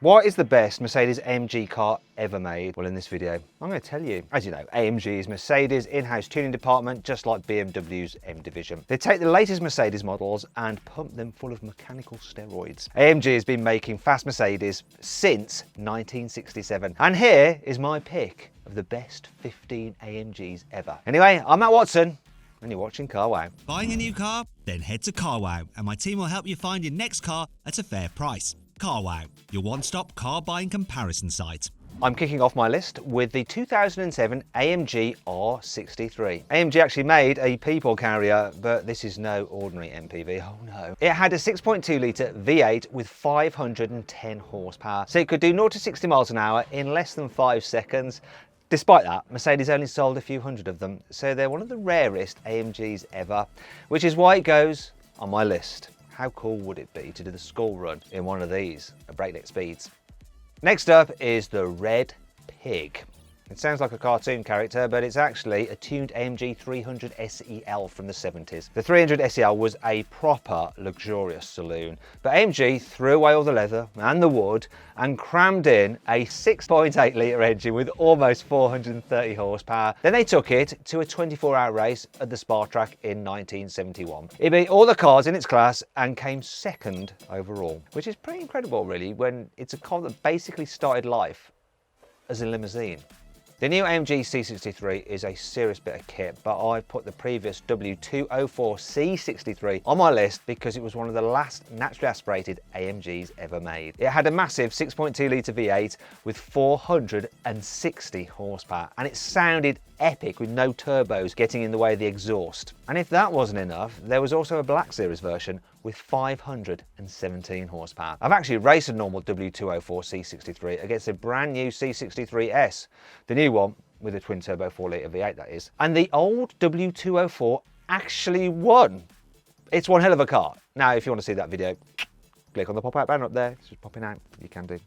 What is the best Mercedes-AMG car ever made? Well, in this video, I'm going to tell you. As you know, AMG is Mercedes' in-house tuning department, just like BMW's M division. They take the latest Mercedes models and pump them full of mechanical steroids. AMG has been making fast Mercedes since 1967. And here is my pick of the best 15 AMGs ever. Anyway, I'm Matt Watson, and you're watching CarWow. Buying a new car? Then head to CarWow, and my team will help you find your next car at a fair price. CarWow, your one-stop car buying comparison site. I'm kicking off my list with the 2007 AMG R63. AMG actually made a people carrier, but this is no ordinary MPV, oh no. It had a 6.2 litre V8 with 510 horsepower, so it could do 0 to 60 miles an hour in less than 5 seconds. Despite that, Mercedes only sold a few hundred of them, so they're one of the rarest AMGs ever, which is why it goes on my list. How cool would it be to do the school run in one of these at breakneck speeds? Next up is the Red Pig. It sounds like a cartoon character, but it's actually a tuned AMG 300 SEL from the 70s. The 300 SEL was a proper luxurious saloon, but AMG threw away all the leather and the wood and crammed in a 6.8 litre engine with almost 430 horsepower. Then they took it to a 24-hour race at the Spa track in 1971. It beat all the cars in its class and came second overall, which is pretty incredible really when it's a car that basically started life as a limousine. The new AMG G63 is a serious bit of kit, but I put the previous W204 C63 on my list because it was one of the last naturally aspirated AMGs ever made. It had a massive 6.2 litre V8 with 460 horsepower, and it sounded epic with no turbos getting in the way of the exhaust. And if that wasn't enough, there was also a Black Series version with 517 horsepower. I've actually raced a normal W204 C63 against a brand new C63S, the new one with a twin turbo 4 litre V8 that is. And the old W204 actually won. It's one hell of a car. Now, if you want to see that video, click on the pop-out banner up there. It's just popping out, you can do.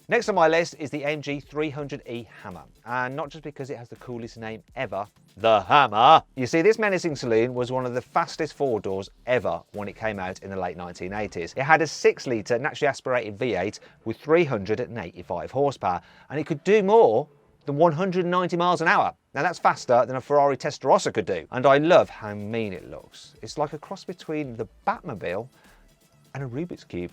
Next on my list is the AMG 300e Hammer, and not just because it has the coolest name ever, the Hammer. You see, this menacing saloon was one of the fastest four-doors ever when it came out in the late 1980s. It had a 6 litre naturally aspirated V8 with 385 horsepower, and it could do more than 190 miles an hour. Now that's faster than a Ferrari Testarossa could do, and I love how mean it looks. It's like a cross between the Batmobile and a Rubik's Cube.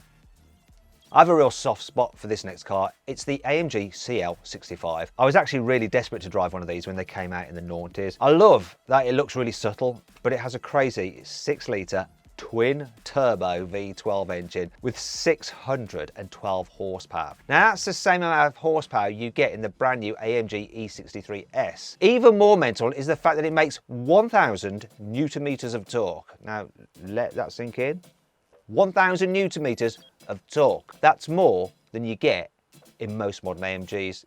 I have a real soft spot for this next car. It's the AMG CL65. I was actually really desperate to drive one of these when they came out in the noughties. I love that it looks really subtle, but it has a crazy 6 litre twin turbo V12 engine with 612 horsepower. Now that's the same amount of horsepower you get in the brand new AMG E63S. Even more mental is the fact that it makes 1,000 newton meters of torque. Now let that sink in. 1,000 newton meters of torque. That's more than you get in most modern AMGs.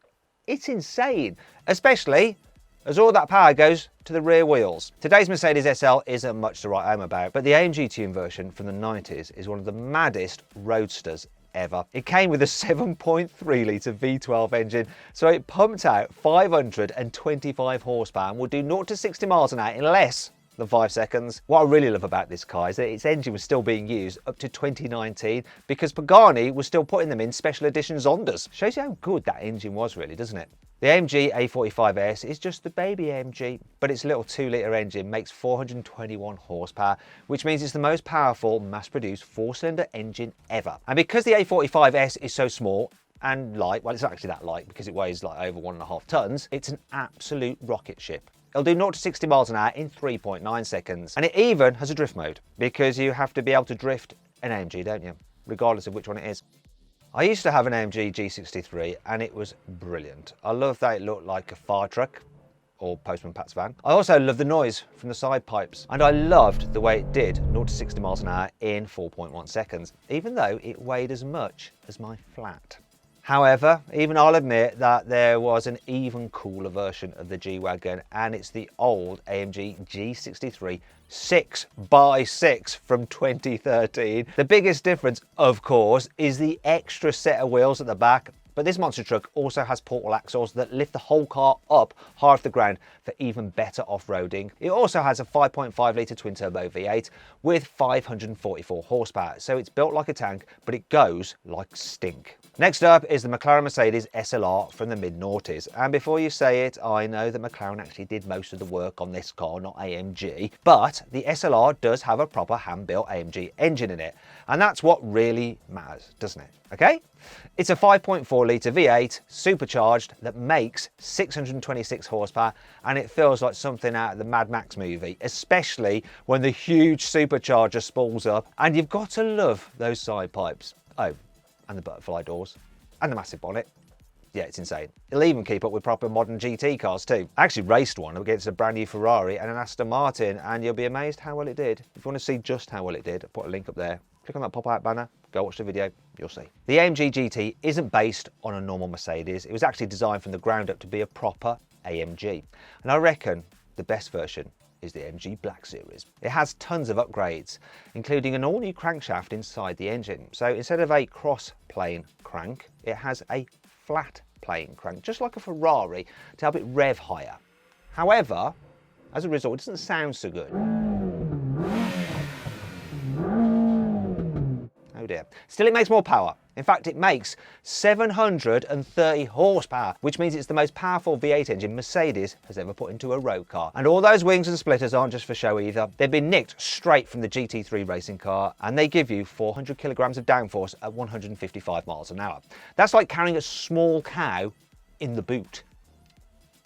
It's insane, especially as all that power goes to the rear wheels. Today's Mercedes SL isn't much to write home about, but the AMG tune version from the 90s is one of the maddest roadsters ever. It came with a 7.3 litre V12 engine, so it pumped out 525 horsepower and would do 0 to 60 miles an hour in less than 5 seconds. What I really love about this car is that its engine was still being used up to 2019 because Pagani was still putting them in special edition Zondas. Shows you how good that engine was really, doesn't it? The AMG A45S is just the baby AMG, but its little 2 litre engine makes 421 horsepower, which means it's the most powerful mass-produced 4-cylinder engine ever. And because the A45S is so small and light, well, it's not actually that light because it weighs like over 1.5 tons, it's an absolute rocket ship. It'll do 0 to 60 miles an hour in 3.9 seconds. And it even has a drift mode because you have to be able to drift an AMG, don't you? Regardless of which one it is. I used to have an AMG G63 and it was brilliant. I love that it looked like a fire truck or Postman Pat's van. I also love the noise from the side pipes. And I loved the way it did 0 to 60 miles an hour in 4.1 seconds, even though it weighed as much as my flat. However, even I'll admit that there was an even cooler version of the G-Wagon, and it's the old AMG G63 6x6 from 2013. The biggest difference, of course, is the extra set of wheels at the back, but this monster truck also has portal axles that lift the whole car up high off the ground for even better off-roading. It also has a 5.5 litre twin-turbo V8 with 544 horsepower, so it's built like a tank, but it goes like stink. Next up is the McLaren Mercedes SLR from the mid-noughties. And before you say it, I know that McLaren actually did most of the work on this car, not AMG. But the SLR does have a proper hand-built AMG engine in it. And that's what really matters, doesn't it? Okay? It's a 5.4 litre V8 supercharged that makes 626 horsepower, and it feels like something out of the Mad Max movie, especially when the huge supercharger spools up. And you've got to love those side pipes. Oh, and the butterfly doors, and the massive bonnet. Yeah, it's insane. It'll even keep up with proper modern GT cars too. I actually raced one against a brand new Ferrari and an Aston Martin, and you'll be amazed how well it did. If you want to see just how well it did, I'll put a link up there. Click on that pop-out banner, go watch the video, you'll see. The AMG GT isn't based on a normal Mercedes. It was actually designed from the ground up to be a proper AMG. And I reckon the best version is the AMG Black Series. It has tons of upgrades, including an all-new crankshaft inside the engine. So instead of a cross-plane crank, it has a flat plane crank, just like a Ferrari, to help it rev higher. However, as a result, it doesn't sound so good. Oh dear. Still, it makes more power. In fact, it makes 730 horsepower, which means it's the most powerful V8 engine Mercedes has ever put into a road car. And all those wings and splitters aren't just for show either. They've been nicked straight from the GT3 racing car, and they give you 400 kilograms of downforce at 155 miles an hour. That's like carrying a small cow in the boot.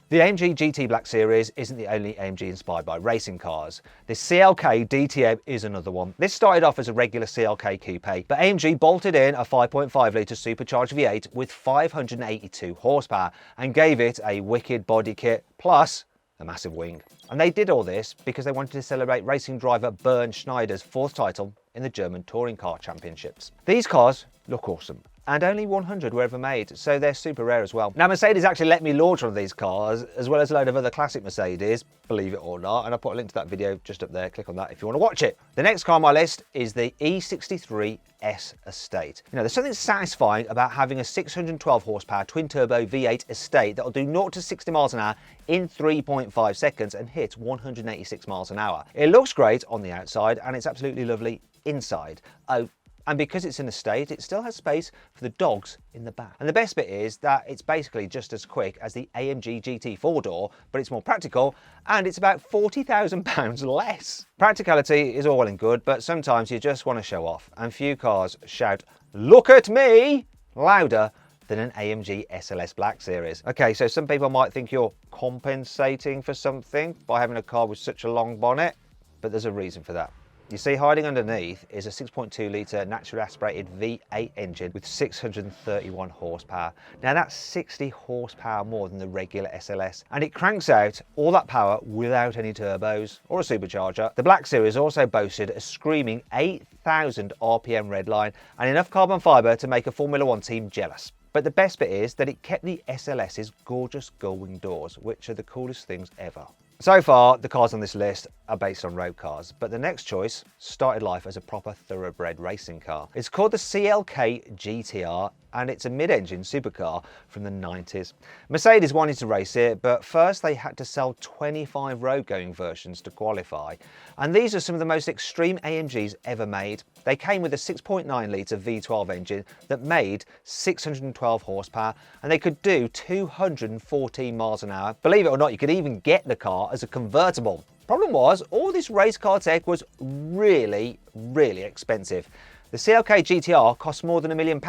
The AMG GT Black Series isn't the only AMG inspired by racing cars. The CLK DTM is another one. This started off as a regular CLK coupe, but AMG bolted in a 5.5 litre supercharged V8 with 582 horsepower and gave it a wicked body kit plus a massive wing. And they did all this because they wanted to celebrate racing driver Bernd Schneider's 4th title in the German Touring Car Championships. These cars look awesome, and only 100 were ever made, so they're super rare as well. Now, Mercedes actually let me launch one of these cars, as well as a load of other classic Mercedes, believe it or not, and I'll put a link to that video just up there. Click on that if you want to watch it. The next car on my list is the E63 S Estate. You know, there's something satisfying about having a 612 horsepower twin-turbo V8 Estate that'll do 0 to 60 miles an hour in 3.5 seconds and hit 186 miles an hour. It looks great on the outside, and it's absolutely lovely inside. Oh, and because it's an estate, it still has space for the dogs in the back. And the best bit is that it's basically just as quick as the AMG GT 4-door, but it's more practical, and it's about £40,000 less. Practicality is all well and good, but sometimes you just want to show off, and few cars shout, "Look at me!" louder than an AMG SLS Black Series. Okay, so some people might think you're compensating for something by having a car with such a long bonnet, but there's a reason for that. You see, hiding underneath is a 6.2 litre naturally aspirated V8 engine with 631 horsepower. Now that's 60 horsepower more than the regular SLS, and it cranks out all that power without any turbos or a supercharger. The Black Series also boasted a screaming 8,000 RPM redline and enough carbon fibre to make a Formula One team jealous. But the best bit is that it kept the SLS's gorgeous gull-wing doors, which are the coolest things ever. So far, the cars on this list are based on road cars, but the next choice started life as a proper thoroughbred racing car. It's called the CLK GTR, and it's a mid-engine supercar from the 90s. Mercedes wanted to race it, but first they had to sell 25 road-going versions to qualify. And these are some of the most extreme AMGs ever made. They came with a 6.9 litre V12 engine that made 612 horsepower, and they could do 214 miles an hour. Believe it or not, you could even get the car as a convertible. Problem was, all this race car tech was really expensive. The CLK GTR cost more than £1 million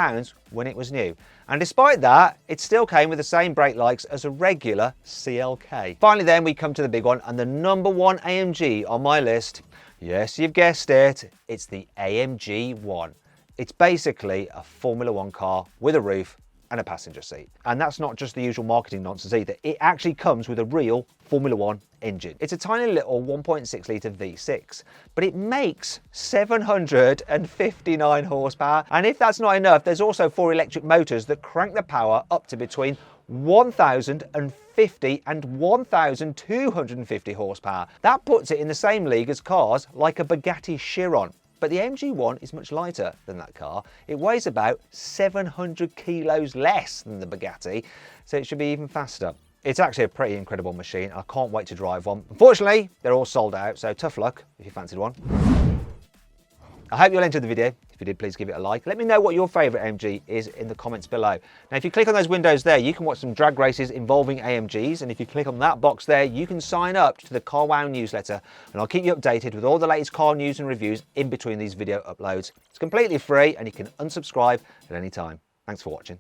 when it was new. And despite that, it still came with the same brake lights as a regular CLK. Finally then, we come to the big one, and the #1 AMG on my list. Yes, you've guessed it, it's the AMG 1. It's basically a Formula One car with a roof and a passenger seat. And that's not just the usual marketing nonsense either. It actually comes with a real Formula One engine. It's a tiny little 1.6 litre V6, but it makes 759 horsepower. And if that's not enough, there's also 4 electric motors that crank the power up to between 1,050 and 1,250 horsepower. That puts it in the same league as cars like a Bugatti Chiron. But the AMG 1 is much lighter than that car. It weighs about 700 kilos less than the Bugatti, so it should be even faster. It's actually a pretty incredible machine. I can't wait to drive one. Unfortunately, they're all sold out, so tough luck if you fancied one. I hope you'll enjoy the video. If you did, please give it a like. Let me know what your favourite AMG is in the comments below. Now, if you click on those windows there, you can watch some drag races involving AMGs. And if you click on that box there, you can sign up to the CarWow newsletter. And I'll keep you updated with all the latest car news and reviews in between these video uploads. It's completely free and you can unsubscribe at any time. Thanks for watching.